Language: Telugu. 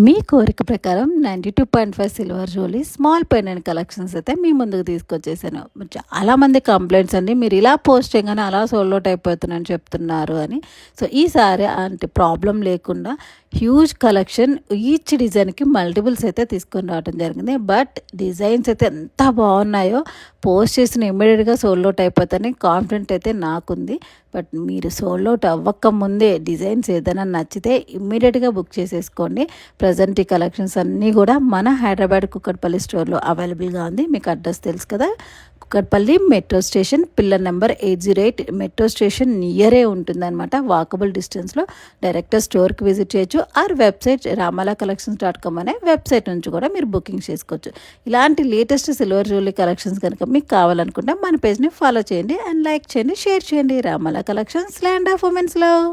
మీ కోరిక ప్రకారం 92.5 silver jewellery small pendant collections అయితే మీ ముందుకు తీసుకొచ్చేసాను. చాలామంది కంప్లైంట్స్ అండి, మీరు ఇలా పోస్ట్ చేయగానే అలా సోల్డ్ అవుట్ అయిపోతుందని చెప్తున్నారు అని. సో ఈసారి అంటే ప్రాబ్లం లేకుండా హ్యూజ్ కలెక్షన్, ఈచ్ డిజైన్కి మల్టిపుల్స్ అయితే తీసుకొని రావడం జరిగింది. బట్ డిజైన్స్ అయితే ఎంత బాగున్నాయో, పోస్ట్ చేసిన ఇమ్మీడియట్గా సోల్డ్ అవుట్ అయిపోతాయని కాన్ఫిడెంట్ అయితే నాకుంది. బట్ మీరు సోల్డ్ అవుట్ అవ్వక ముందే డిజైన్స్ ఏదైనా నచ్చితే ఇమ్మీడియట్గా బుక్ చేసేసుకోండి. ప్రజెంట్ ఈ కలెక్షన్స్ అన్నీ కూడా మన హైదరాబాద్ కుక్కట్పల్లి స్టోర్లో అవైలబుల్గా ఉంది. మీకు అడ్రస్ తెలుసు కదా, Kukatpally metro station pillar number 808 metro station నియరే ఉంటుందన్నమాట. వాకబుల్ డిస్టెన్స్లో డైరెక్ట్ స్టోర్కి విజిట్ చేయొచ్చు. ఆర్ వెబ్సైట్ ramalakcollections.com అనే వెబ్సైట్ నుంచి కూడా మీరు బుకింగ్ చేసుకోవచ్చు. ఇలాంటి లేటెస్ట్ సిల్వర్ జ్యువెలరీ కలెక్షన్స్ కనుక మీకు కావాలనుకుంటే మన పేజ్ని ఫాలో చేయండి అండ్ లైక్ చేయండి, షేర్ చేయండి. Ramala collections, land of women's love.